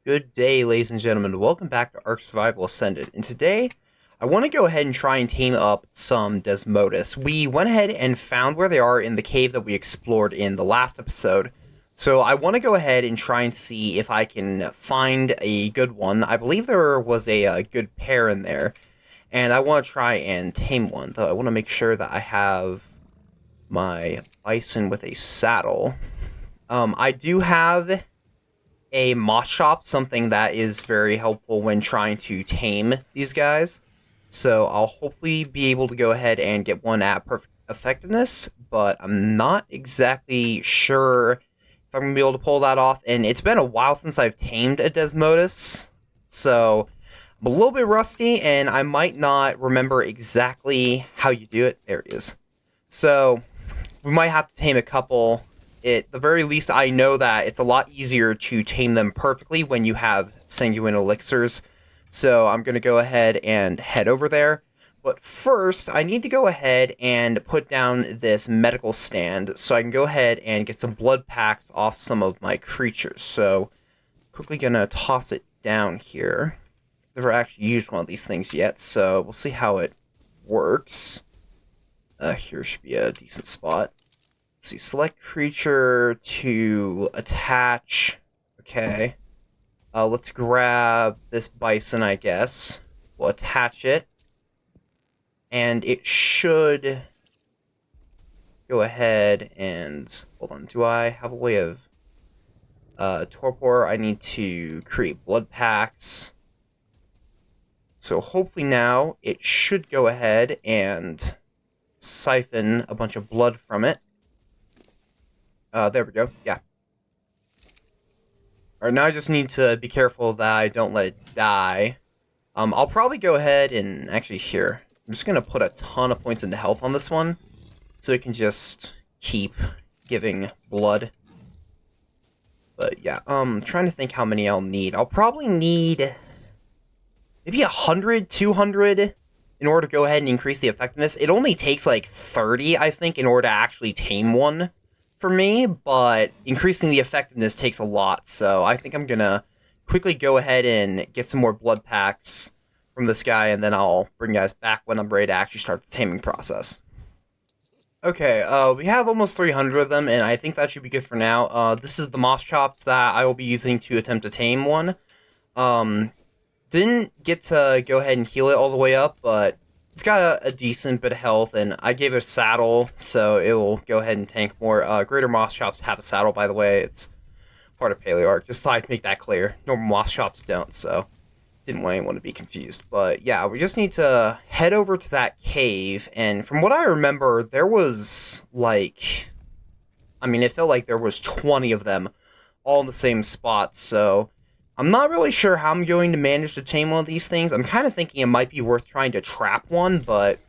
Good day, ladies and gentlemen. Welcome back to ARK Survival Ascended. And today, I want to go ahead and try and tame up some Desmodus. We went ahead and found where they are in the cave that we explored in the last episode. So I want to go ahead and try and see if I can find a good one. I believe there was a good pair in there. And I want to try and tame one, though I want to make sure that I have my bison with a saddle. I do have a moss shop, something that is very helpful when trying to tame these guys. So I'll hopefully be able to go ahead and get one at perfect effectiveness, but I'm not exactly sure if I'm going to be able to pull that off. And it's been a while since I've tamed a Desmodus, so I'm a little bit rusty, and I might not remember exactly how you do it. There it is. So we might have to tame a couple. At the very least, I know that it's a lot easier to tame them perfectly when you have sanguine elixirs. So I'm going to go ahead and head over there. But first, I need to go ahead and put down this medical stand so I can go ahead and get some blood packs off some of my creatures. So quickly going to toss it down here. Never actually used one of these things yet, so we'll see how it works. Here should be a decent spot. Let's see, select creature to attach. Okay. Let's grab this bison, I guess. We'll attach it. And it should go ahead and... Hold on, do I have a way of... torpor? I need to create blood packs. So hopefully now it should go ahead and siphon a bunch of blood from it. There we go. Yeah. Alright, now I just need to be careful that I don't let it die. I'll probably go ahead and... Actually, here. I'm just gonna put a ton of points into health on this one, so it can just keep giving blood. But yeah, trying to think how many I'll need. I'll probably need... maybe 100, 200 in order to go ahead and increase the effectiveness. It only takes like 30, I think, in order to actually tame one for me, but increasing the effectiveness takes a lot, so I think I'm gonna quickly go ahead and get some more blood packs from this guy, and then I'll bring you guys back when I'm ready to actually start the taming process. Okay, we have almost 300 of them, and I think that should be good for now. This is the moss chops that I will be using to attempt to tame one. Didn't get to go ahead and heal it all the way up, but it's got a decent bit of health, and I gave it a saddle, so it will go ahead and tank more. Greater moss chops have a saddle, by the way. It's part of Paleo-ARK. Just thought I'd make that clear. Normal moss chops don't, so didn't want anyone to be confused. But yeah, we just need to head over to that cave, and from what I remember, there was like... I mean, it felt like there was 20 of them all in the same spot, so... I'm not really sure how I'm going to manage to tame one of these things. I'm kind of thinking it might be worth trying to trap one, but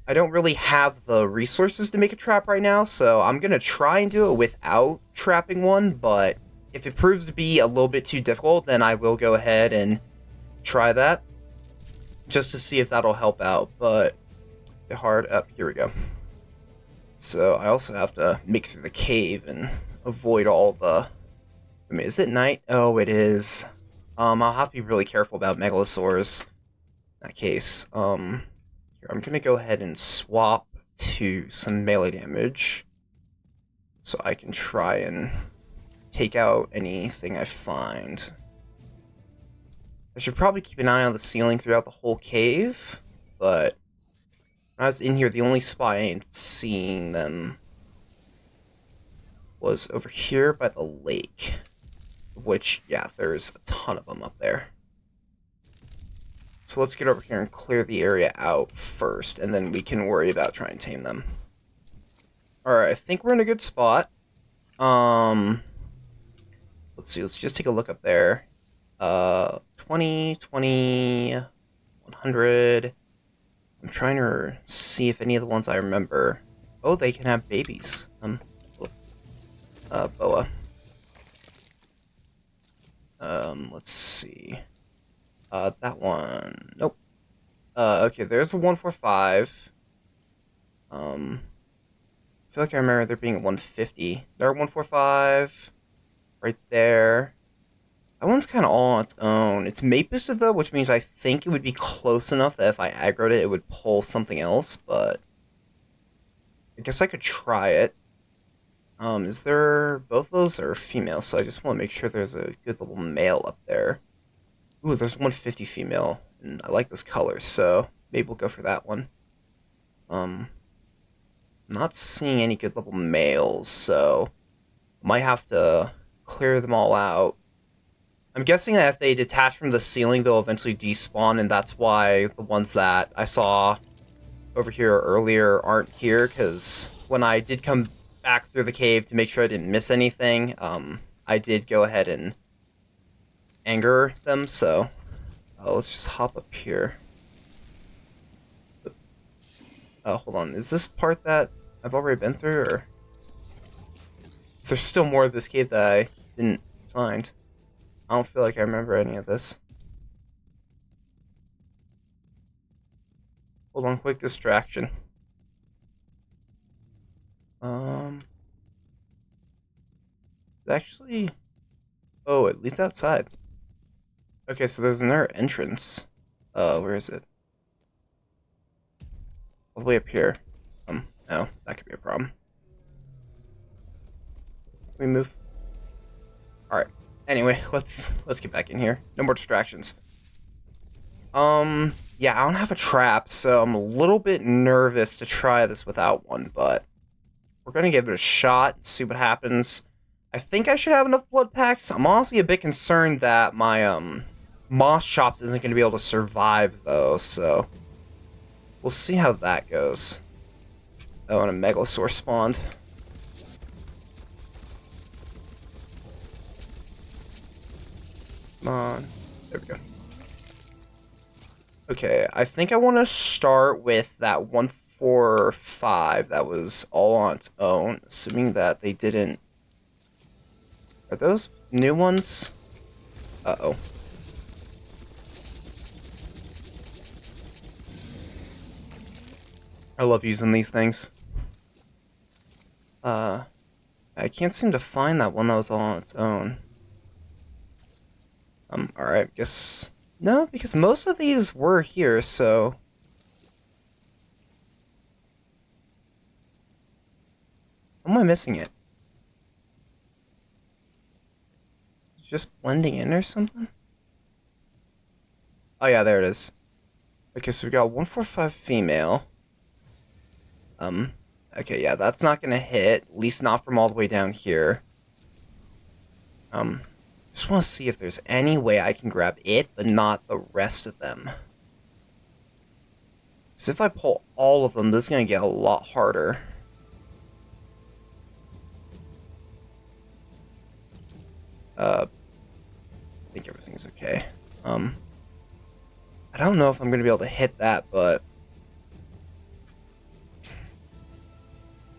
I don't really have the resources to make a trap right now, so I'm going to try and do it without trapping one, but if it proves to be a little bit too difficult, then I will go ahead and try that, just to see if that'll help out, but hard up. Here we go. So I also have to make it through the cave and avoid all the... I mean, is it night? Oh, it is. I'll have to be really careful about megalosaurs in that case. Here, I'm gonna go ahead and swap to some melee damage so I can try and take out anything I find. I should probably keep an eye on the ceiling throughout the whole cave, but when I was in here, the only spot I ain't seeing them was over here by the lake. Which, yeah, there's a ton of them up there. So let's get over here and clear the area out first, and then we can worry about trying to tame them. Alright, I think we're in a good spot. Let's see, let's just take a look up there. 20, 20, 100. I'm trying to see if any of the ones I remember... Oh, they can have babies. Boa. Let's see. That one. Nope. Okay, there's a 145. I feel like I remember there being a 150. There are 145. Right there. That one's kind of all on its own. It's mate boosted though, which means I think it would be close enough that if I aggroed it, it would pull something else, but I guess I could try it. Is there... both of those are female, so I just want to make sure there's a good little male up there. Ooh, there's 150 female, and I like those colors, so maybe we'll go for that one. I'm not seeing any good level males, so might have to clear them all out. I'm guessing that if they detach from the ceiling, they'll eventually despawn, and that's why the ones that I saw over here earlier aren't here, because when I did come back through the cave to make sure I didn't miss anything, I did go ahead and anger them, so let's just hop up here. Hold on, is this part that I've already been through, or is there still more of this cave that I didn't find? I don't feel like I remember any of this. Hold on, quick distraction. Actually, oh, it leads outside. Okay, so there's another entrance. Where is it? All the way up here. No, that could be a problem. Can we move? Alright. Anyway, let's get back in here. No more distractions. Yeah, I don't have a trap, so I'm a little bit nervous to try this without one, but we're gonna give it a shot, see what happens. I think I should have enough blood packs. I'm honestly a bit concerned that my, moss chops isn't gonna be able to survive, though, so we'll see how that goes. Oh, and a megalosaur spawned. Come on. There we go. Okay, I think I want to start with that 145 that was all on its own, assuming that they didn't... Are those new ones? Uh-oh. I love using these things. I can't seem to find that one that was all on its own. Alright, guess... No, because most of these were here, so... How am I missing it? Is it just blending in or something? Oh yeah, there it is. Okay, so we got 145 female. Okay, yeah, that's not gonna hit, at least not from all the way down here. Just want to see if there's any way I can grab it, but not the rest of them. Because if I pull all of them, this is going to get a lot harder. I think everything's okay. I don't know if I'm going to be able to hit that, but...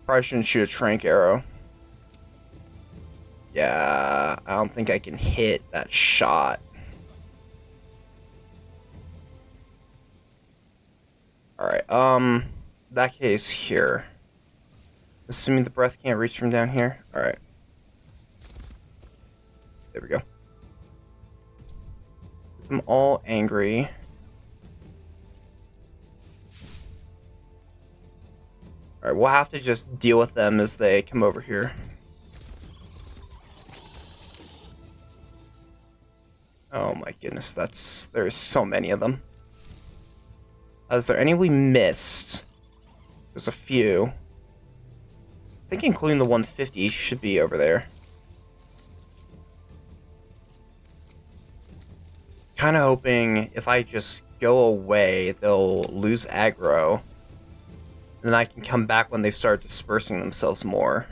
Probably shouldn't shoot a trank arrow. Yeah, I don't think I can hit that shot. Alright, that case here. Assuming the breath can't reach from down here. Alright. There we go. I'm all angry. Alright, we'll have to just deal with them as they come over here. Oh my goodness, there's so many of them. Is there any we missed? There's a few. I think including the 150 should be over there. Kind of hoping if I just go away, they'll lose aggro. And then I can come back when they've started dispersing themselves more.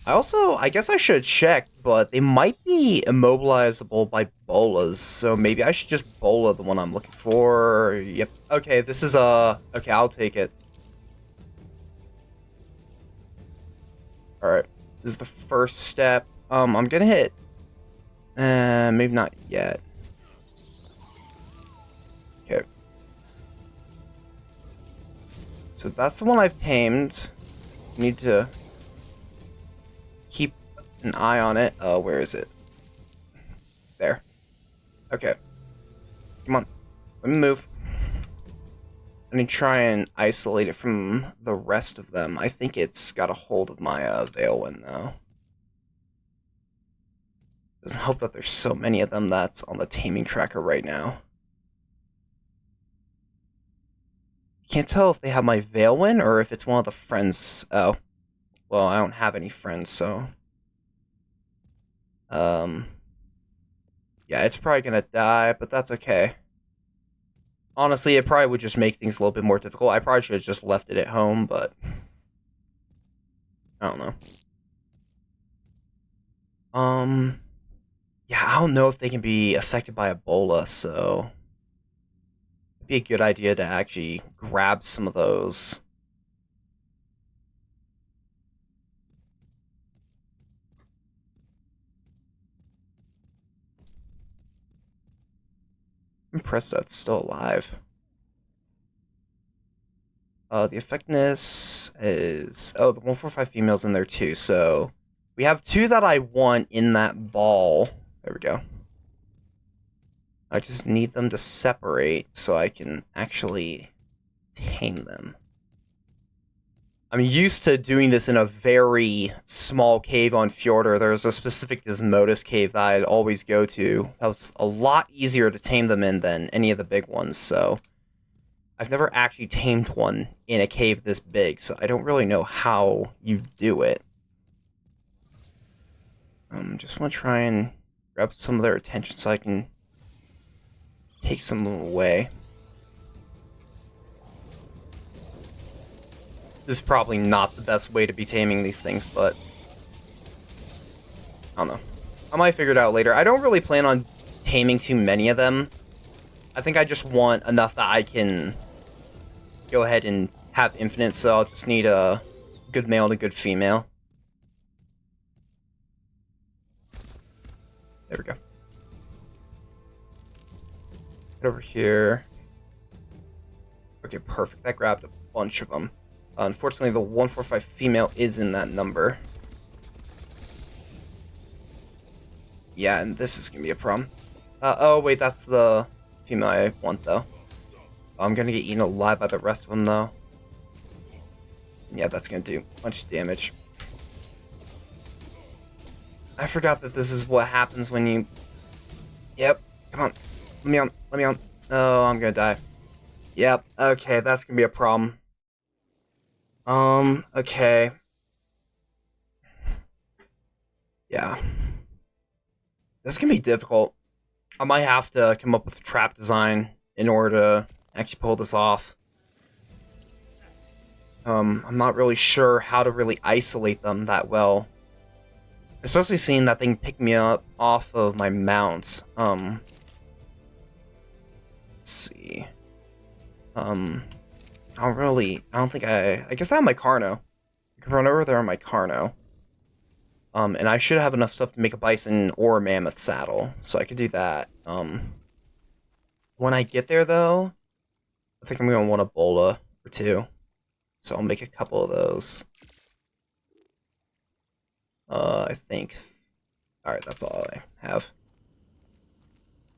I guess I should check, but they might be immobilizable by bolas, so maybe I should just bola the one I'm looking for. Yep. Okay, this is, okay, I'll take it. Alright, this is the first step. I'm gonna hit. Maybe not yet. Okay. So that's the one I've tamed. Need to keep an eye on it. Where is it? There. Okay. Come on. Let me move. I need to try and isolate it from the rest of them. I think it's got a hold of my Veilwind, though. Doesn't help that there's so many of them that's on the taming tracker right now. Can't tell if they have my Veilwind or if it's one of the friends. Oh. Well, I don't have any friends, so... Yeah, it's probably gonna die, but that's okay. Honestly, it probably would just make things a little bit more difficult. I probably should have just left it at home, but... I don't know. Yeah, I don't know if they can be affected by Ebola, so... It'd be a good idea to actually grab some of those. I'm impressed that's still alive. The effectiveness is... Oh, the 145 female's in there too, so... We have 2 that I want in that ball. There we go. I just need them to separate so I can actually tame them. I'm used to doing this in a very small cave on Fjordur. There's a specific Desmodus cave that I'd always go to. That was a lot easier to tame them in than any of the big ones, so... I've never actually tamed one in a cave this big, so I don't really know how you do it. Just want to try and grab some of their attention so I can take some of them away. This is probably not the best way to be taming these things, but... I don't know. I might figure it out later. I don't really plan on taming too many of them. I think I just want enough that I can go ahead and have infinite, so I'll just need a good male and a good female. There we go. Get over here. Okay, perfect. That grabbed a bunch of them. Unfortunately, the 145 female is in that number. Yeah, and this is gonna be a problem. Oh, wait, that's the female I want, though. I'm gonna get eaten alive by the rest of them, though. Yeah, that's gonna do a bunch of damage. I forgot that this is what happens when you... Yep, come on. Let me on, let me on. Oh, I'm gonna die. Yep, okay, that's gonna be a problem. Okay. Yeah. This is gonna be difficult. I might have to come up with a trap design in order to actually pull this off. I'm not really sure how to really isolate them that well. Especially seeing that they can pick me up off of my mount. Let's see. I guess I have my Carno. I can run over there on my Carno. And I should have enough stuff to make a bison or a mammoth saddle, so I could do that. When I get there, though, I think I'm gonna want a bola or 2. So I'll make a couple of those. I think... Alright, that's all I have.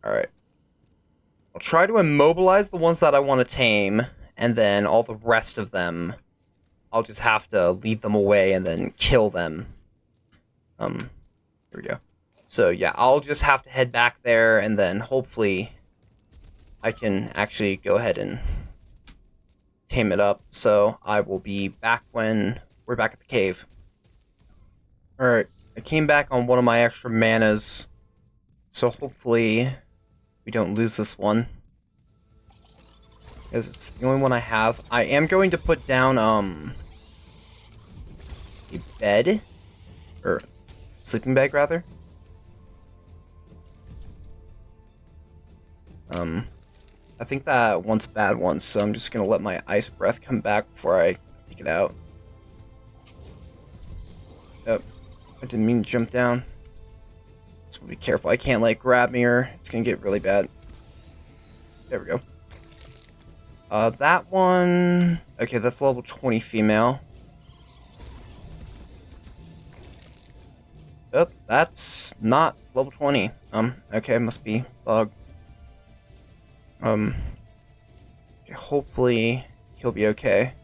Alright. I'll try to immobilize the ones that I want to tame, and then all the rest of them, I'll just have to lead them away and then kill them. Here we go. So, yeah, I'll just have to head back there, and then hopefully I can actually go ahead and tame it up. So, I will be back when we're back at the cave. Alright, I came back on one of my extra manas, so hopefully we don't lose this one. Because it's the only one I have. I am going to put down, a bed, or sleeping bag, rather. I think that one's a bad one, so I'm just gonna let my ice breath come back before I take it out. Oh, I didn't mean to jump down. So be careful, I can't like grab me or it's gonna get really bad. There we go. That one... Okay, that's level 20 female. Oh, that's not level 20. Okay, must be bug. Okay, hopefully he'll be okay.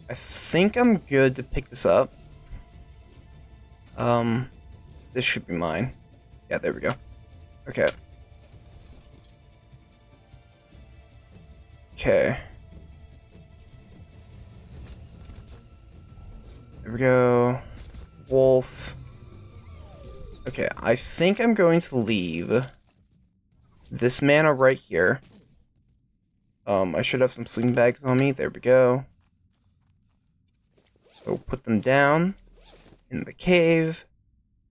I think I'm good to pick this up. This should be mine. Yeah, there we go. Okay. Okay. There we go. Wolf. Okay, I think I'm going to leave this mana right here. I should have some sleeping bags on me. There we go. So put them down in the cave.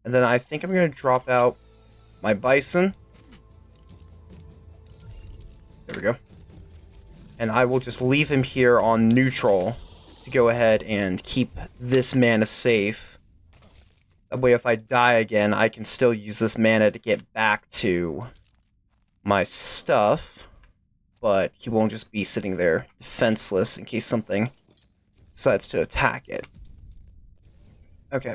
And then I think I'm going to drop out my bison. There we go. And I will just leave him here on neutral to go ahead and keep this mana safe. That way if I die again, I can still use this mana to get back to my stuff. But he won't just be sitting there defenseless in case something decides to attack it. Okay.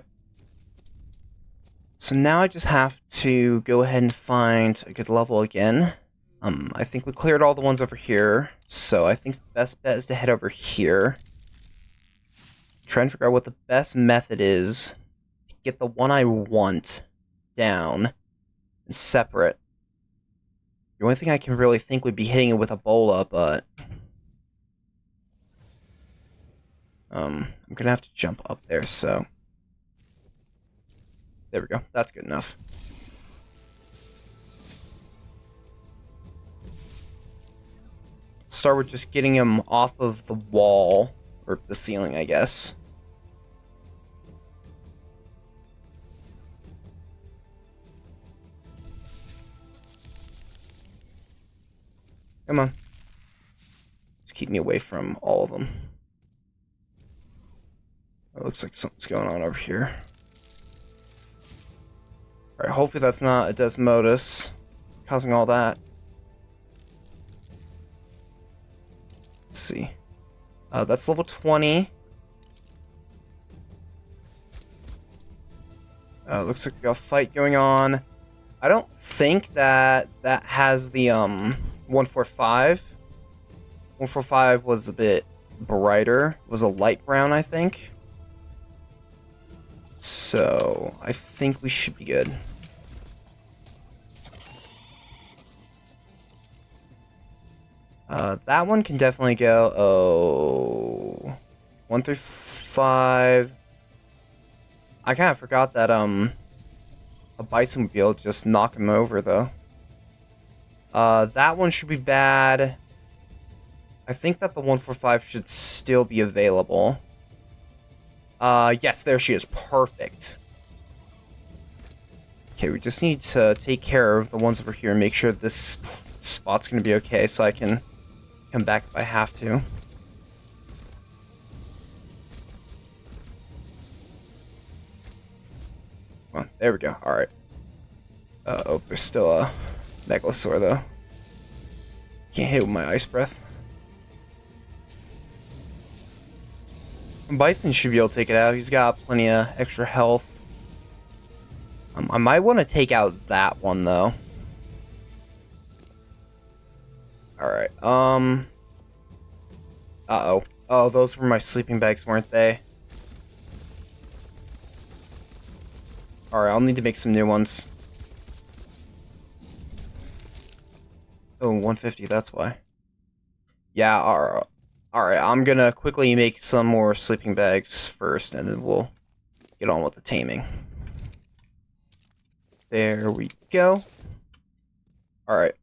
So now I just have to go ahead and find a good level again. I think we cleared all the ones over here, so I think the best bet is to head over here. Try and figure out what the best method is to get the one I want down and separate. The only thing I can really think would be hitting it with a bola, but I'm gonna have to jump up there, so there we go. That's good enough. Start with just getting him off of the wall, or the ceiling, I guess. Come on. Just keep me away from all of them. It looks like something's going on over here. Alright, hopefully that's not a Desmodus causing all that. Let's see. That's level 20. Looks like we got a fight going on. I don't think that has the 145. 145 was a bit brighter. It was a light brown, I think. So I think we should be good. That one can definitely go. Oh, 1 through 5. I kind of forgot that a bison would be able to just knock him over though. That one should be bad. I think that the 145 should still be available. Yes, there she is. Perfect. Okay, we just need to take care of the ones over here and make sure this spot's gonna be okay so I can come back if I have to. Come on, there we go. Alright. Oh, there's still a Megalosaur, though. Can't hit with my ice breath. Bison should be able to take it out. He's got plenty of extra health. I might want to take out that one, though. Alright, uh-oh. Oh, those were my sleeping bags, weren't they? Alright, I'll need to make some new ones. Oh, 150, that's why. Yeah, alright, I'm gonna quickly make some more sleeping bags first, and then we'll get on with the taming. There we go. Alright.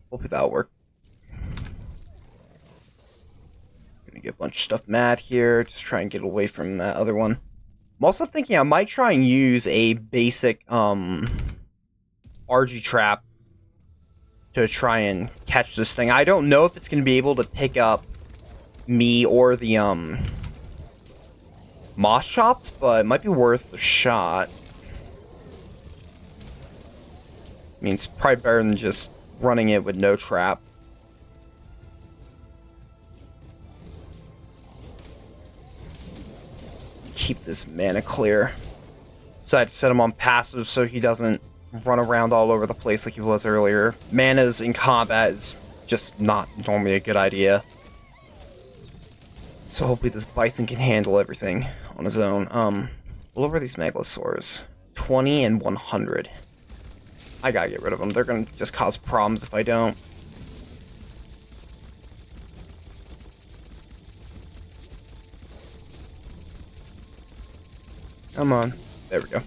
Hopefully that'll work. Gonna get a bunch of stuff mad here. Just try and get away from that other one. I'm also thinking I might try and use a basic RG trap to try and catch this thing. I don't know if it's gonna be able to pick up me or the moss chops, but it might be worth a shot. I mean, it's probably better than just running it with no trap. Keep this mana clear. So I had to set him on passive so he doesn't run around all over the place like he was earlier. Manas in combat is just not normally a good idea. So hopefully this bison can handle everything on his own. What are these megalosaurs? 20 and 100. I gotta get rid of them. They're gonna just cause problems if I don't. Come on. There we go.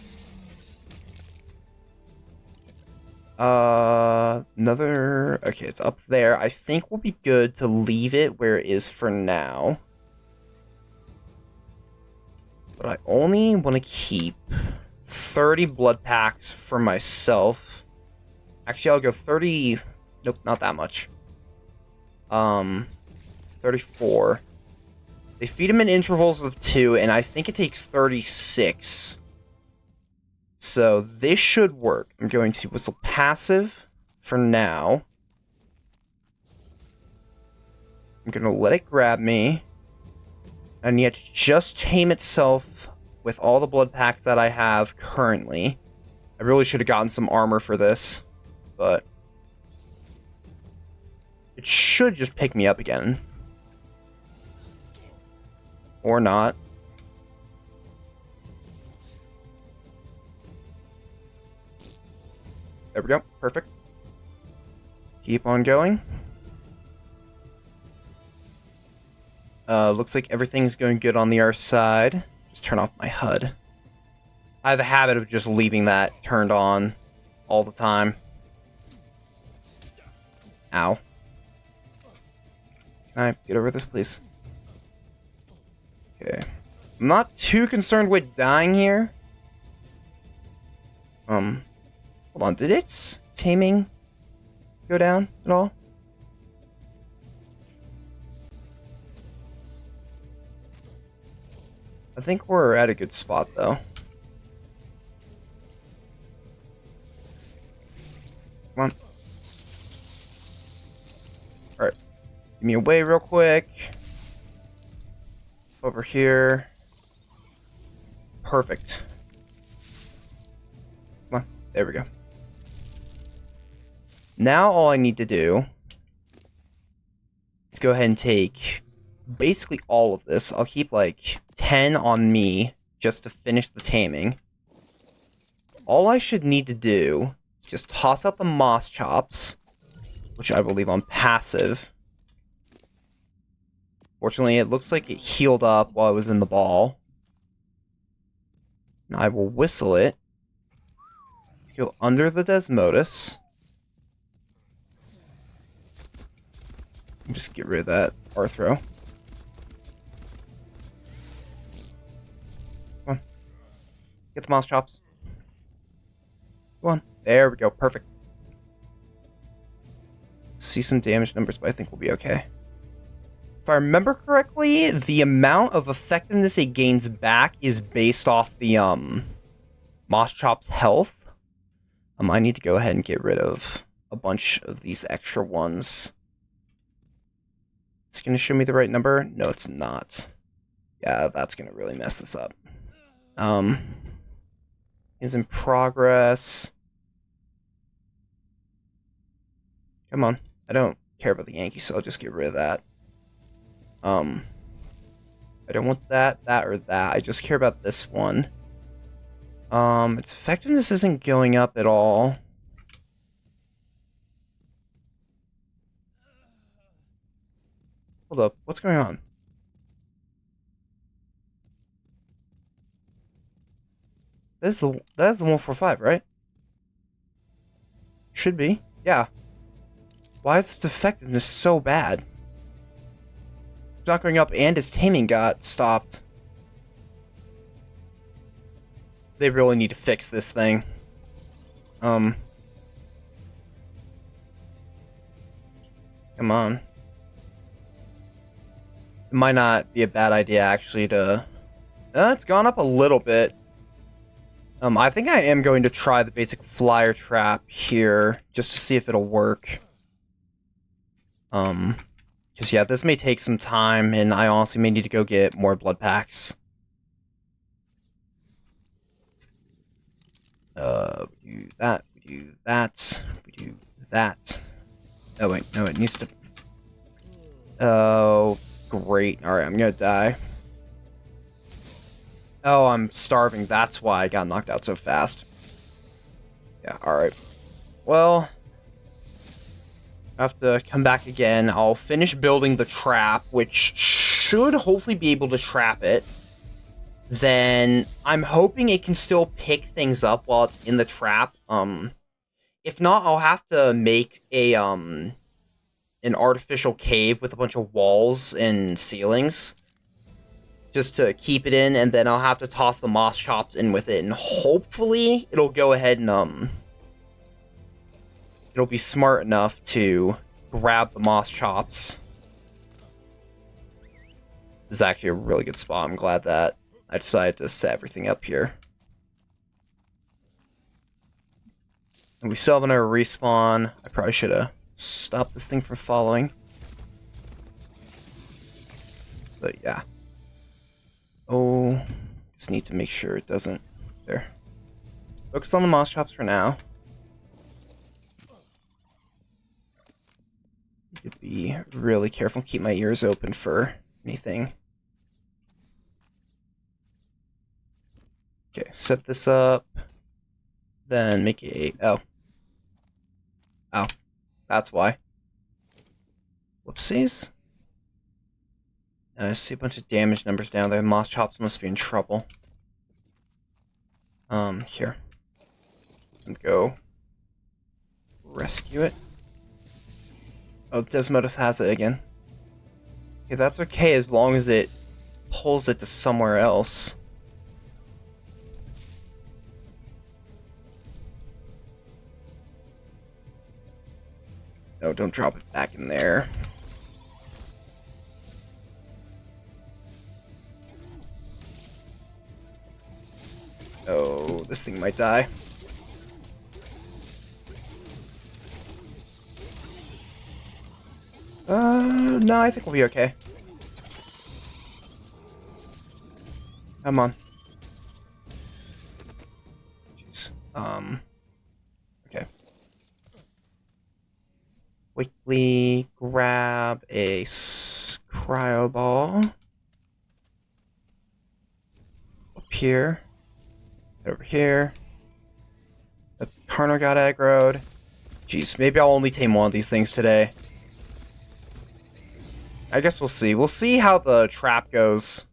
Another... Okay, it's up there. I think we'll be good to leave it where it is for now. But I only want to keep 30 blood packs for myself. Actually, I'll go 30... Nope, not that much. 34. They feed them in intervals of 2, and I think it takes 36. So this should work. I'm going to whistle passive for now. I'm going to let it grab me. And yet just tame itself with all the blood packs that I have currently. I really should have gotten some armor for this, but it should just pick me up again. Or not. There we go. Perfect. Keep on going. Looks like everything's going good on the R side. Just turn off my HUD. I have a habit of just leaving that turned on all the time. Ow. Can I get over this, please? Okay. I'm not too concerned with dying here. Hold on. Did its taming go down at all? I think we're at a good spot, though. Come on. Alright. Give me away real quick. Over here. Perfect. Come on. There we go. Now all I need to do is go ahead and take basically all of this. I'll keep like 10 on me just to finish the taming. All I should need to do is just toss out the moss chops, which I will leave on passive. Fortunately, it looks like it healed up while I was in the ball. Now I will whistle it. Go under the Desmodus. Just get rid of that Arthro. Come on. Get the mouse chops. Come on. There we go. Perfect. See some damage numbers, but I think we'll be okay. If I remember correctly, the amount of effectiveness it gains back is based off the moss chop's health. I need to go ahead and get rid of a bunch of these extra ones. It's going to show me the right number? No, it's not. Yeah, that's going to really mess this up. Is in progress. Come on. I don't care about the Yankee, so I'll just get rid of that. I don't want that, or that. I just care about this one. Its effectiveness isn't going up at all. Hold up, what's going on? That is the 145, right? Should be, yeah. Why is its effectiveness so bad? It's not going up, and its taming got stopped. They really need to fix this thing. Come on. It might not be a bad idea, actually, to... it's gone up a little bit. I think I am going to try the basic flyer trap here, just to see if it'll work. Because, yeah, this may take some time, and I honestly may need to go get more blood packs. We do that, we do that. We do that. Oh, wait. No, it needs to... Oh, great. Alright, I'm gonna die. Oh, I'm starving. That's why I got knocked out so fast. Yeah, alright. Well, I have to come back again. I'll finish building the trap, which should hopefully be able to trap it. Then I'm hoping it can still pick things up while it's in the trap. If not, I'll have to make a an artificial cave with a bunch of walls and ceilings just to keep it in, and then I'll have to toss the moss chops in with it, and hopefully it'll go ahead and it'll be smart enough to grab the moss chops. This is actually a really good spot. I'm glad that I decided to set everything up here. And we still have another respawn. I probably should have stopped this thing from following. But yeah. Oh, just need to make sure it doesn't. There. Focus on the moss chops for now. Need to be really careful. Keep my ears open for anything. Okay, set this up. Then make a... Oh. Oh. That's why. Whoopsies. I see a bunch of damage numbers down there. Moss chops must be in trouble. Here. And go rescue it. Oh, Desmodus has it again. Okay, that's okay as long as it pulls it to somewhere else. No, don't drop it back in there. Oh, this thing might die. No, I think we'll be okay. Come on. Jeez. Okay. Quickly grab a cryo ball. Up here. Over here. The Carno got aggroed. Jeez, maybe I'll only tame one of these things today. I guess we'll see. We'll see how the trap goes.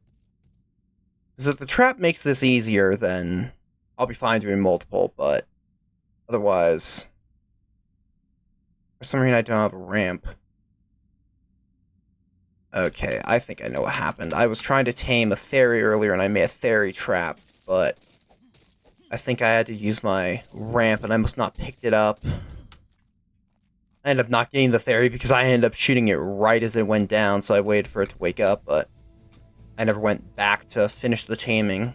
Because if the trap makes this easier, then I'll be fine doing multiple, but otherwise... For some reason I don't have a ramp. Okay, I think I know what happened. I was trying to tame a Theory earlier and I made a Theory trap, but I think I had to use my ramp and I must not picked it up. I ended up not getting the Theory because I ended up shooting it right as it went down, so I waited for it to wake up, but I never went back to finish the taming.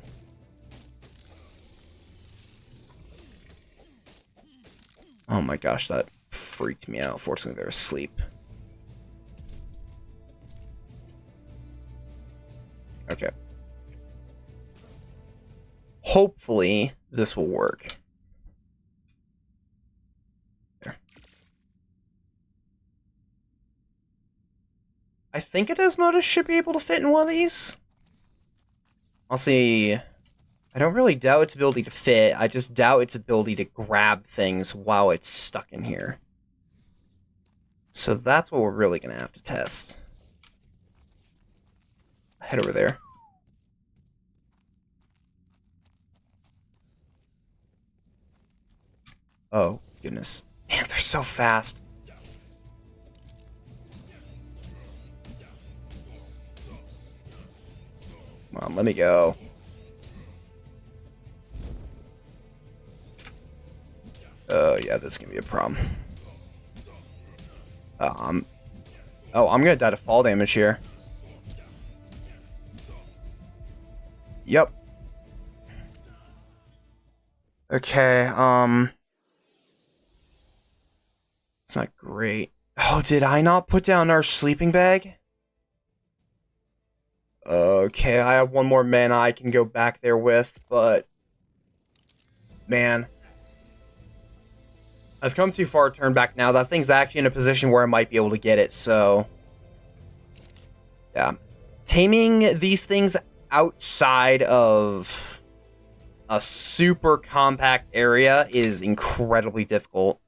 Oh my gosh, that freaked me out. Fortunately, they're asleep. Okay. Hopefully, this will work. There. I think a Desmodus should be able to fit in one of these. I'll see. I don't really doubt its ability to fit. I just doubt its ability to grab things while it's stuck in here. So that's what we're really going to have to test. Head over there. Oh, goodness. Man, they're so fast. Come on, let me go. Oh, yeah, this is going to be a problem. Oh, I'm going to die to fall damage here. Yep. Okay, it's not great. Oh, did I not put down our sleeping bag? Okay, I have one more mana I can go back there with, but... Man. I've come too far to turn back now. That thing's actually in a position where I might be able to get it, so... yeah. Taming these things outside of a super compact area is incredibly difficult.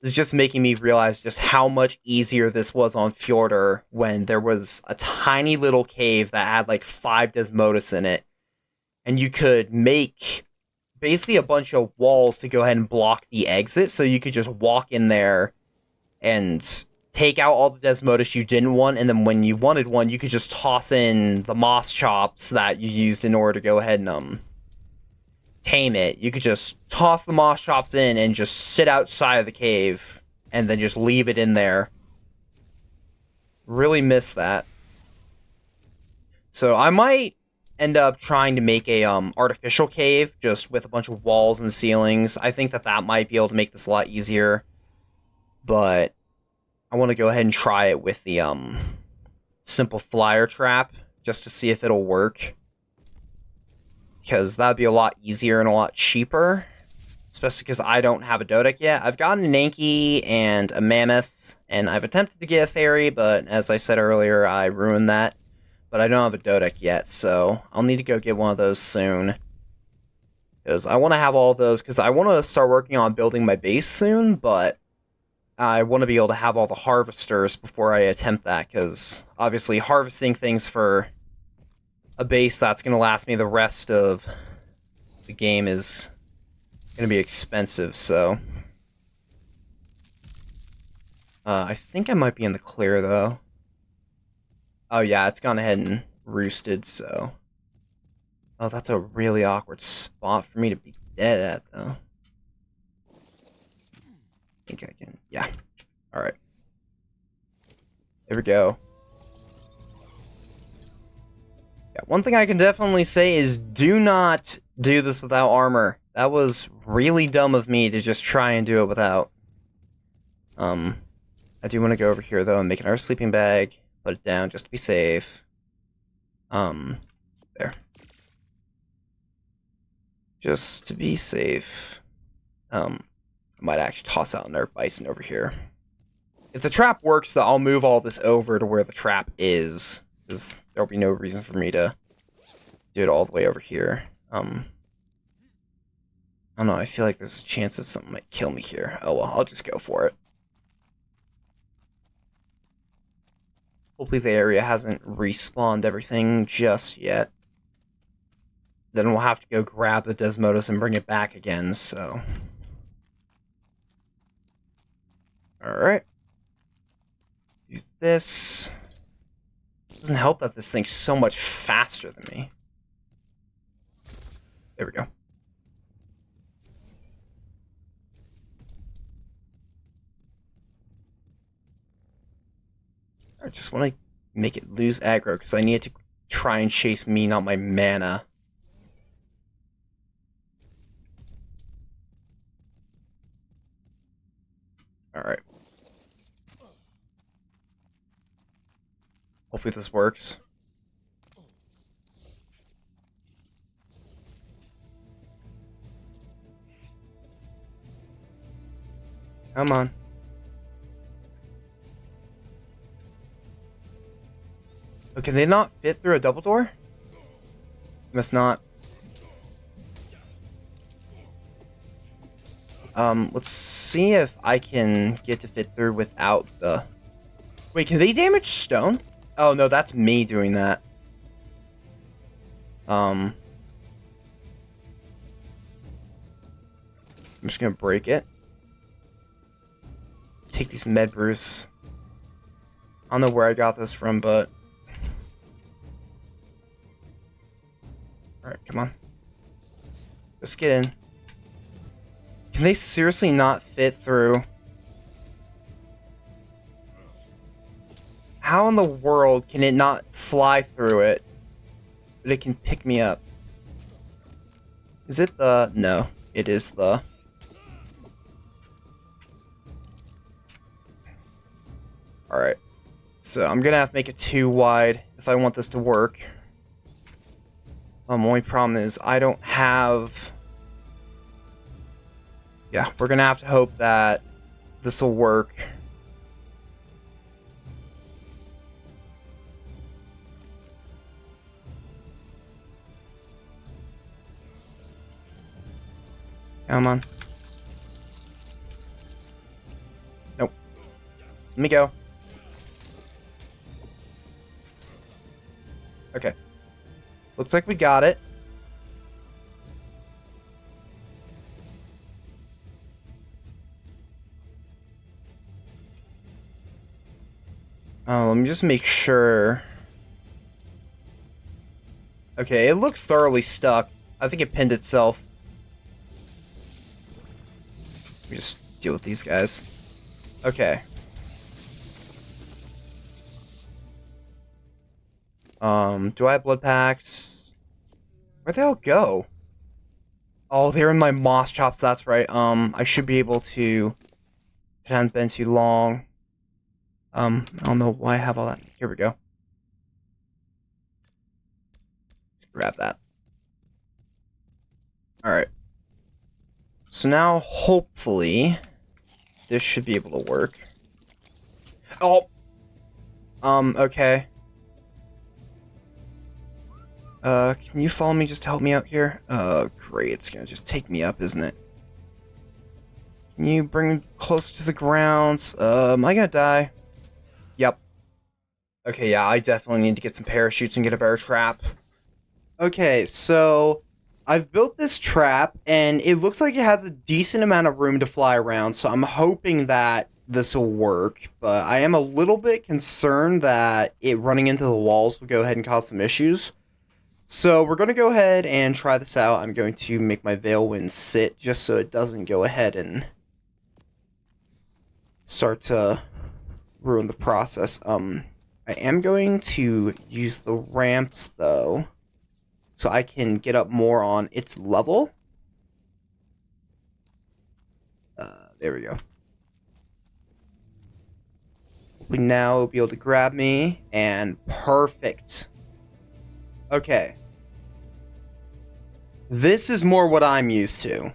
It's just making me realize just how much easier this was on Fjordur when there was a tiny little cave that had like 5 Desmodus in it. And you could make basically a bunch of walls to go ahead and block the exit, so you could just walk in there and take out all the Desmodus you didn't want, and then when you wanted one, you could just toss in the moss chops that you used in order to go ahead and tame it. You could just toss the moss chops in and just sit outside of the cave and then just leave it in there. Really miss that. So I might end up trying to make a artificial cave just with a bunch of walls and ceilings. I think that might be able to make this a lot easier, but I want to go ahead and try it with the simple flyer trap just to see if it'll work, because that'd be a lot easier and a lot cheaper, especially because I don't have a Dodec yet. I've gotten an Anki and a Mammoth, and I've attempted to get a Theory, but as I said earlier, I ruined that. But I don't have a Dodec yet, so I'll need to go get one of those soon. Because I want to have all of those, because I want to start working on building my base soon, but I want to be able to have all the harvesters before I attempt that, because obviously harvesting things for a base that's going to last me the rest of the game is going to be expensive, so... I think I might be in the clear, though. Oh yeah, it's gone ahead and roosted, so... oh, that's a really awkward spot for me to be dead at, though. I think I can... yeah. Alright. There we go. Yeah, one thing I can definitely say is do not do this without armor. That was really dumb of me to just try and do it without. I do want to go over here, though, and make another sleeping bag. Put it down just to be safe. There. Just to be safe. I might actually toss out another bison over here. If the trap works, though, I'll move all this over to where the trap is, because there'll be no reason for me to do it all the way over here. I don't know, I feel like there's a chance that something might kill me here. Oh well, I'll just go for it. Hopefully the area hasn't respawned everything just yet. Then we'll have to go grab the Desmodus and bring it back again, so... alright. Do this. Doesn't help that this thing's so much faster than me. There we go. I just want to make it lose aggro, because I need it to try and chase me, not my mana. Alright. Hopefully this works. Come on. Oh, can they not fit through a double door? Must not. Let's see if I can get to fit through without the... wait, can they damage stone? Oh, no, that's me doing that. I'm just gonna break it. Take these med brews. I don't know where I got this from, but... alright, come on. Let's get in. Can they seriously not fit through? How in the world can it not fly through it, but it can pick me up? Is it the... no, it is the... alright. So I'm gonna have to make it 2 wide if I want this to work. Only problem is I don't have Yeah, we're gonna have to hope that this will work. Come on. Nope. Let me go. Okay. Looks like we got it. Let me just make sure. Okay, it looks thoroughly stuck. I think it pinned itself. Let me just deal with these guys. Okay. Do I have blood packs? Where'd they all go? Oh, they're in my moss chops, that's right. I should be able to... It hasn't been too long. I don't know why I have all that. Here we go. Let's grab that. Alright. So now, hopefully, this should be able to work. Oh! Okay. Can you follow me just to help me out here? Oh, great. It's gonna just take me up, isn't it? Can you bring me close to the ground? Am I gonna die? Yep. Okay, yeah, I definitely need to get some parachutes and get a bear trap. Okay, so I've built this trap, and it looks like it has a decent amount of room to fly around, so I'm hoping that this will work, but I am a little bit concerned that it running into the walls will go ahead and cause some issues. So we're going to go ahead and try this out. I'm going to make my Veilwind sit just so it doesn't go ahead and start to ruin the process. I am going to use the ramps, though, so I can get up more on its level. There we go. Hopefully now it'll be able to grab me, and perfect. Okay. This is more what I'm used to.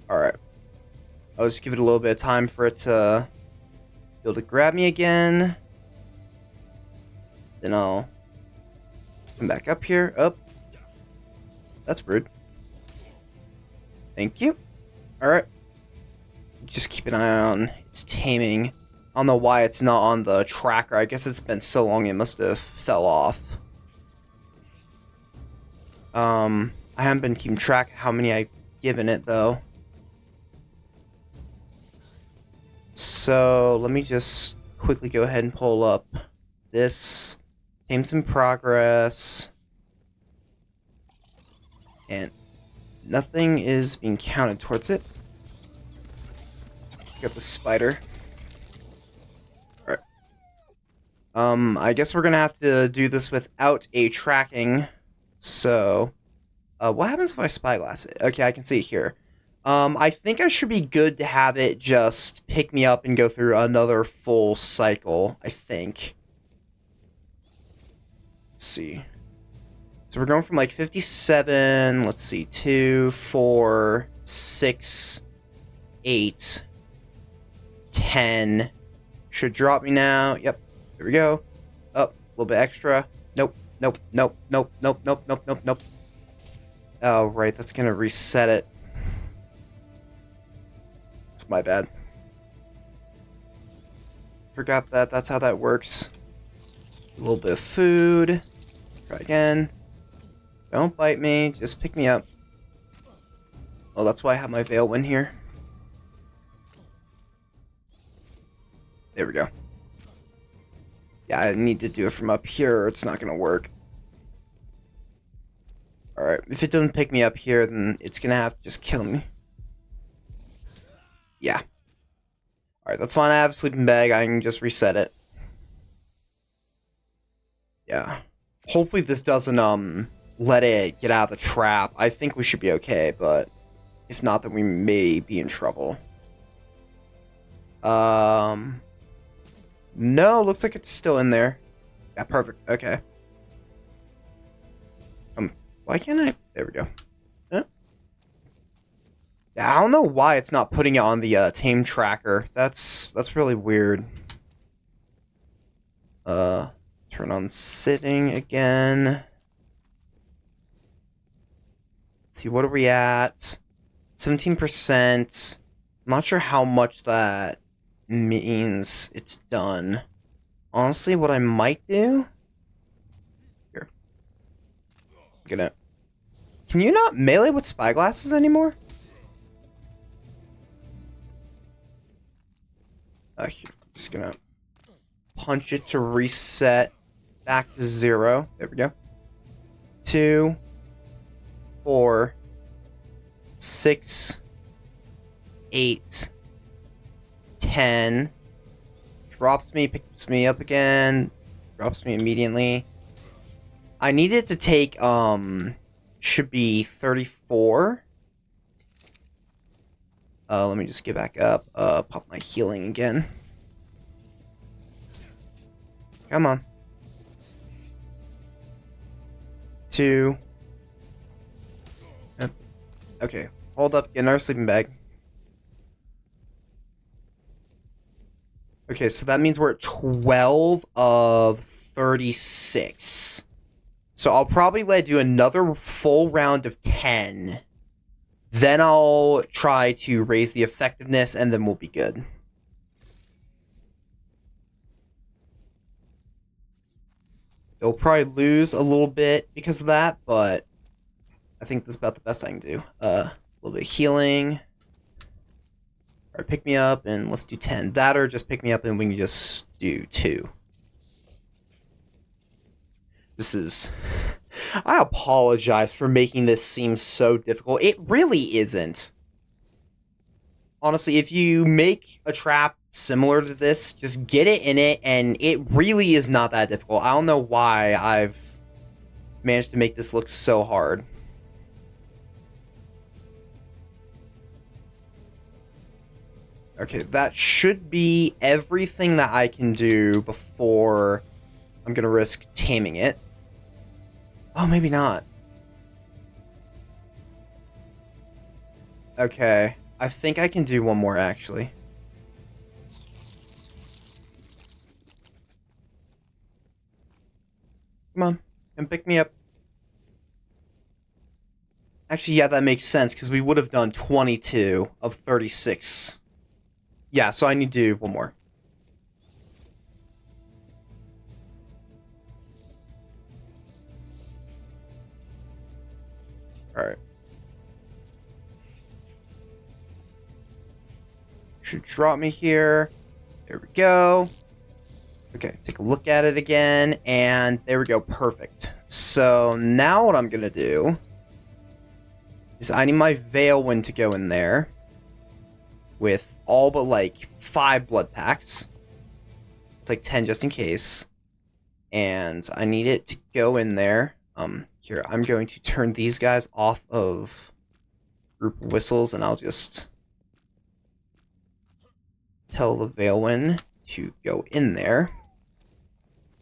Alright. I'll just give it a little bit of time for it to be able to grab me again. Then I'll come back up here. Up. That's rude. Thank you. Alright. Just keep an eye on its taming. I don't know why it's not on the tracker. I guess it's been so long it must have fell off. I haven't been keeping track of how many I've given it, though. So, let me just quickly go ahead and pull up this. Tame's in progress. And nothing is being counted towards it. Got the spider. I guess we're gonna have to do this without a tracking. So, what happens if I spyglass it? Okay, I can see it here. I think I should be good to have it just pick me up and go through another full cycle, I think. Let's see. So we're going from like 57, let's see, 2, 4, 6, 8, 10. Should drop me now. Yep. Here we go. Up. A little bit extra. Nope. Nope. Nope. Nope. Nope. Nope. Nope. Nope. Nope. Oh, right. That's going to reset it. It's my bad. Forgot that. That's how that works. A little bit of food. Try again. Don't bite me. Just pick me up. Oh, that's why I have my Veilwind here. There we go. Yeah, I need to do it from up here or it's not going to work. Alright, if it doesn't pick me up here, then it's going to have to just kill me. Yeah. Alright, that's fine. I have a sleeping bag. I can just reset it. Yeah. Hopefully this doesn't, let it get out of the trap. I think we should be okay, but if not, then we may be in trouble. No, looks like it's still in there. Yeah, perfect. Okay. Why can't I There we go. Yeah, I don't know why it's not putting it on the tame tracker. That's really weird. Turn on sitting again. Let's see, what are we at? 17%. I'm not sure how much that means it's done. Honestly, what I might do... Here. Gonna... Can you not melee with spyglasses anymore? Here, I'm just gonna punch it to reset back to 0. There we go. 2, 4, 6, 8, 10. Drops me, picks me up again. Drops me immediately. I need it to take, should be 34. Let me just get back up. Pop my healing again. Come on. 2. Okay, hold up. Get in our sleeping bag. Okay, so that means we're at 12 of 36. So I'll probably do another full round of 10. Then I'll try to raise the effectiveness, and then we'll be good. They'll probably lose a little bit because of that, but I think this is about the best I can do. A little bit of healing. Alright, pick me up, and let's do 10. That or just pick me up, and we can just do 2. This is... I apologize for making this seem so difficult. It really isn't. Honestly, if you make a trap similar to this, just get it in it, and it really is not that difficult. I don't know why I've managed to make this look so hard. Okay, that should be everything that I can do before I'm gonna risk taming it. Oh, maybe not. Okay, I think I can do one more, actually. Come on, and pick me up. Actually, yeah, that makes sense, because we would have done 22 of 36. Yeah, so I need to do one more. Alright. Should drop me here. There we go. Okay, take a look at it again, and there we go, perfect. So now what I'm gonna do is I need my Veilwind to go in there with all but like 5 blood packs. It's like 10 just in case. And I need it to go in there. Here, I'm going to turn these guys off of group whistles, and I'll just tell the Veilwind to go in there.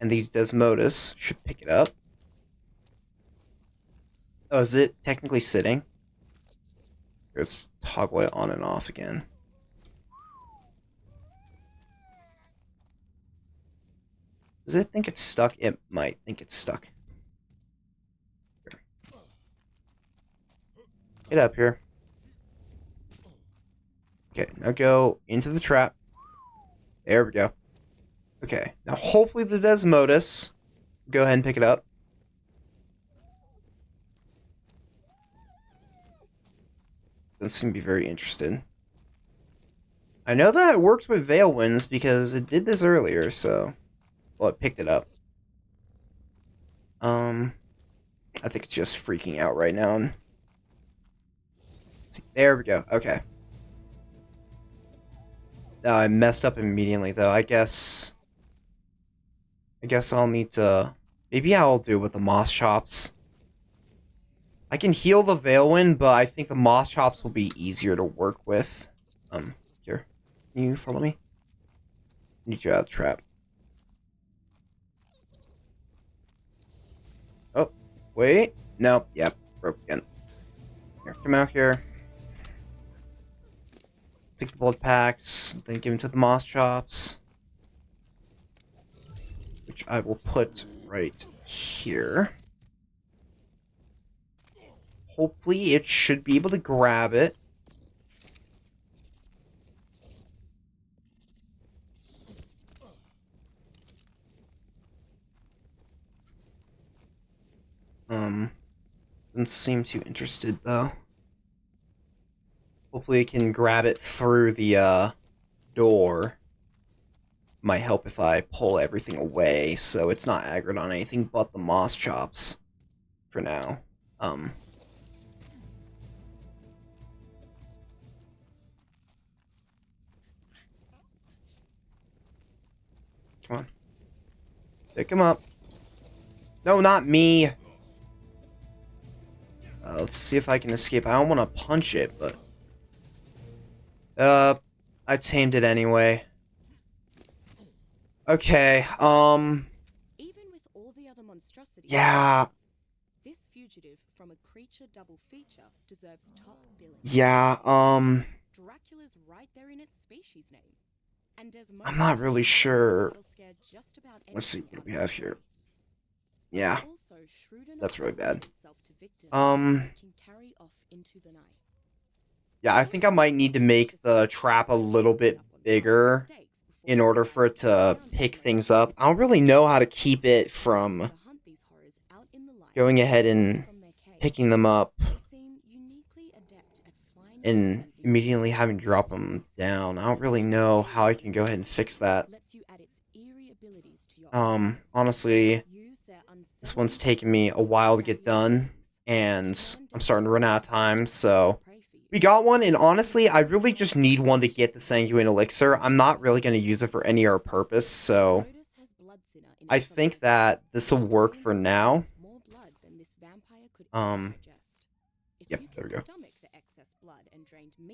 And these Desmodus should pick it up. Oh, is it technically sitting? Let's toggle it on and off again. Does it think it's stuck? It might think it's stuck. Here. Get up here. Okay, now go into the trap. There we go. Okay, now hopefully the Desmodus. Go ahead and pick it up. Doesn't seem to be very interested. I know that it works with Veilwinds because it did this earlier, so... Well, it picked it up. I think it's just freaking out right now. Let's see, there we go. Okay. I messed up immediately, though. I guess I'll need to... Maybe I'll do it with the Moss Chops. I can heal the Veilwind, but I think the Moss Chops will be easier to work with. Here. Can you follow me? I need you out of the trap. Oh, wait. Nope, yep. rope again. Here, come out here. Take the blood packs, then give them to the moss chops. Which I will put right here. Hopefully it should be able to grab it. Doesn't seem too interested though. Hopefully it can grab it through the door. Might help if I pull everything away so it's not aggroed on anything but the moss chops for now. Come on. Pick him up. No, not me. Let's see if I can escape. I don't want to punch it, but... I tamed it anyway. Okay, Even with all the other monstrosities, yeah, this fugitive from a creature double feature deserves top billing. yeah, Dracula's right there in its species name. And Desmodus I'm not really sure. will scare just about Let's see anyone what we out have there. here. Yeah, Also, shrewd enough that's really to lend bad. itself to victims can carry off into the night. Yeah, I think I might need to make the trap a little bit bigger in order for it to pick things up. I don't really know how to keep it from going ahead and picking them up and immediately having to drop them down. I don't really know how I can go ahead and fix that. Honestly, this one's taken me a while to get done, and I'm starting to run out of time, so... We got one, and honestly, I really just need one to get the Sanguine Elixir. I'm not really going to use it for any other purpose, so... I think that this will work for now. Yep, there we go.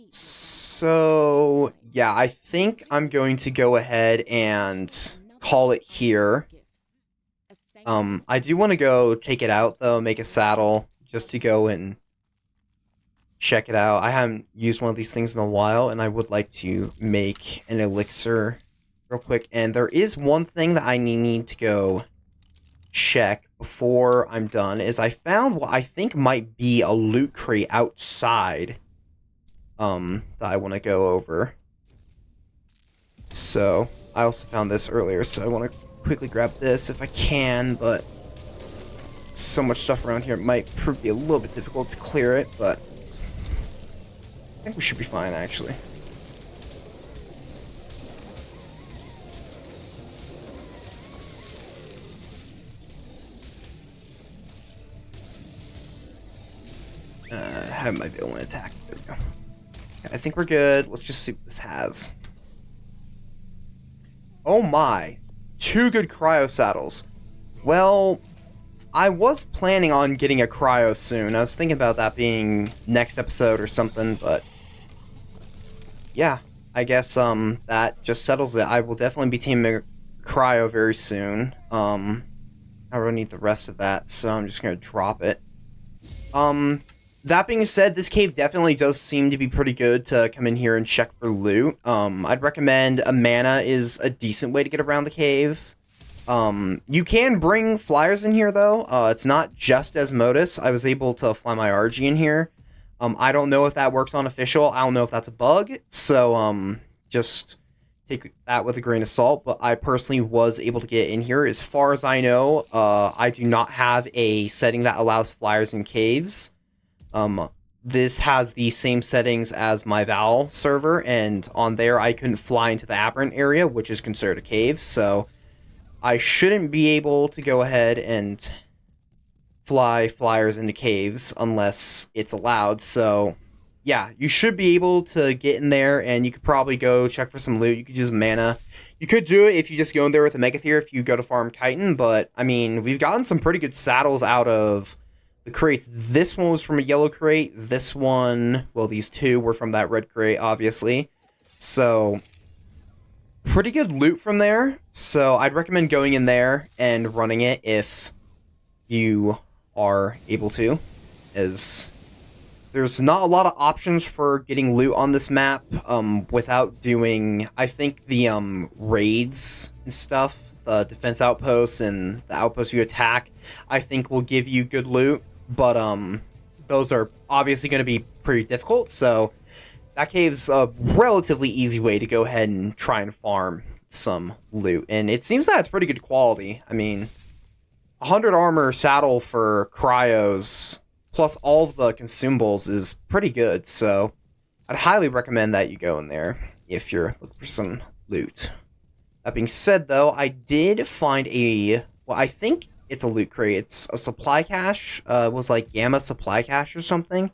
So, yeah, I think I'm going to go ahead and call it here. I do want to go take it out, though, make a saddle, just to go and check it out. I haven't used one of these things in a while, and I would like to make an elixir real quick. And there is one thing that I need to go check before I'm done, is I found what I think might be a loot crate outside that I want to go over. So, I also found this earlier, so I want to quickly grab this if I can, but so much stuff around here, it might prove to be a little bit difficult to clear it, but I think we should be fine, actually. Have my villain attack. There we go. Okay, I think we're good. Let's just see what this has. Oh my. 2 good cryo saddles. Well, I was planning on getting a cryo soon. I was thinking about that being next episode or something, but... yeah, I guess that just settles it. I will definitely be taming cryo very soon. I really need the rest of that, so I'm just gonna drop it. That being said, this cave definitely does seem to be pretty good to come in here and check for loot. I'd recommend a mana is a decent way to get around the cave. You can bring flyers in here, though. It's not just Desmodus. I was able to fly my RG in here. I don't know if that works on official. I don't know if that's a bug. So, just take that with a grain of salt. But I personally was able to get in here. As far as I know, I do not have a setting that allows flyers in caves. This has the same settings as my Val server, and on there I couldn't fly into the aberrant area, which is considered a cave, so I shouldn't be able to go ahead and fly flyers into caves unless it's allowed. So yeah, you should be able to get in there, and you could probably go check for some loot. You could use mana. You could do it if you just go in there with a Megathir if you go to farm Chitin, but I mean, we've gotten some pretty good saddles out of the crates. This one was from a yellow crate. This one, well, these two were from that red crate, obviously. So pretty good loot from there. So I'd recommend going in there and running it if you are able to. as there's not a lot of options for getting loot on this map without doing, I think, the raids and stuff, the defense outposts and the outposts you attack, I think will give you good loot, but those are obviously going to be pretty difficult, so that cave's a relatively easy way to go ahead and try and farm some loot, and it seems that it's pretty good quality. I mean, 100 armor saddle for cryos plus all of the consumables is pretty good, so I'd highly recommend that you go in there if you're looking for some loot. That being said, though, I did find I think it's a loot crate. It's a supply cache. It was like Gamma supply cache or something.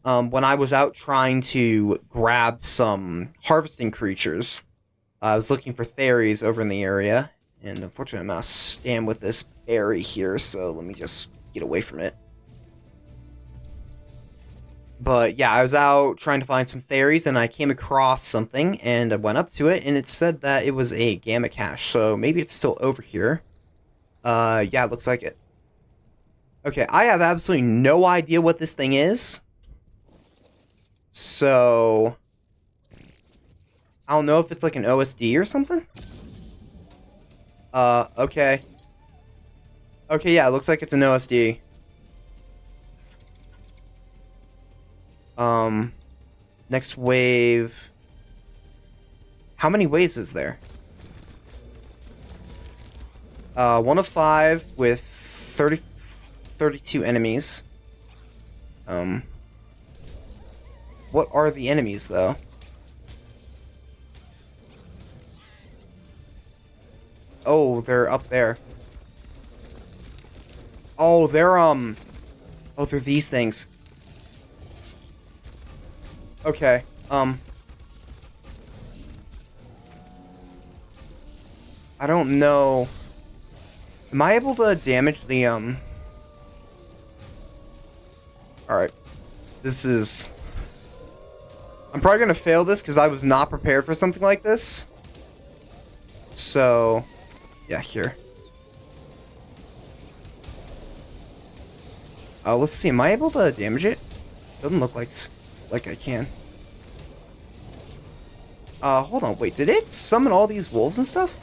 When I was out trying to grab some harvesting creatures, I was looking for theories over in the area, and unfortunately I'm gonna stand with this berry here, so let me just get away from it. But yeah, I was out trying to find some theories, and I came across something, and I went up to it, and it said that it was a gamma cache, so maybe it's still over here. Yeah, it looks like it. Okay, I have absolutely no idea what this thing is. So I don't know if it's like an OSD or something. Okay. Okay, yeah, it looks like it's an OSD. Next wave. How many waves is there? 1 of 5 with 32 enemies. What are the enemies, though? Oh, they're up there. Oh, they're, oh, they're these things. Okay, I don't know. Am I able to damage the, Alright. This is... I'm probably gonna fail this because I was not prepared for something like this. So... yeah, here. Let's see, am I able to damage it? Doesn't look like I can. Hold on, wait, did it summon all these wolves and stuff?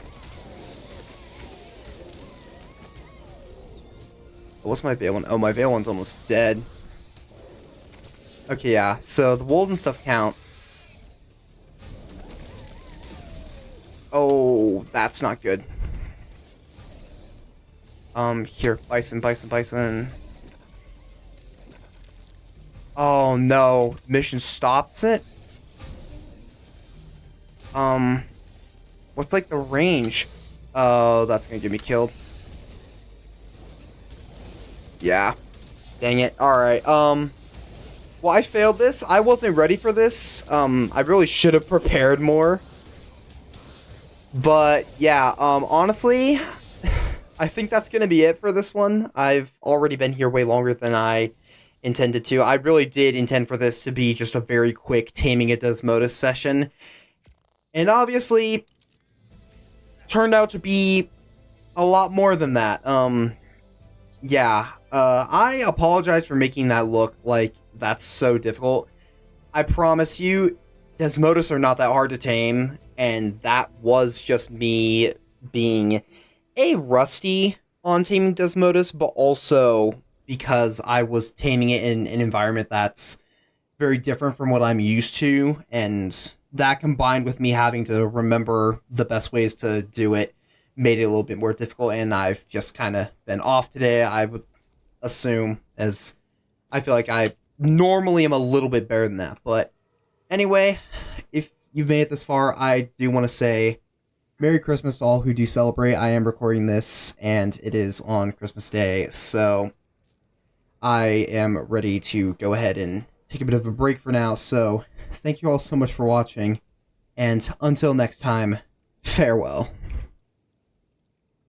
What's my Veil one? Oh, my Veil one's almost dead. Okay, yeah, so the wolves and stuff count. Oh, that's not good. Here, bison. Oh no, the mission stops it? What's like the range? Oh, that's gonna get me killed. Yeah. Dang it. Alright, well, I failed this. I wasn't ready for this. I really should have prepared more. But, yeah, honestly, I think that's gonna be it for this one. I've already been here way longer than I intended to. I really did intend for this to be just a very quick taming a Desmodus session. And obviously, turned out to be a lot more than that. Yeah. I apologize for making that look like that's so difficult. I promise you, Desmodus are not that hard to tame, and that was just me being rusty on taming Desmodus, but also because I was taming it in an environment that's very different from what I'm used to, and that combined with me having to remember the best ways to do it made it a little bit more difficult, and I've just kind of been off today, I would assume, as I feel like I normally am a little bit better than that. But anyway, if you've made it this far, I do want to say Merry Christmas to all who do celebrate. I am recording this, and it is on Christmas Day, so I am ready to go ahead and take a bit of a break for now. So thank you all so much for watching, and until next time, farewell.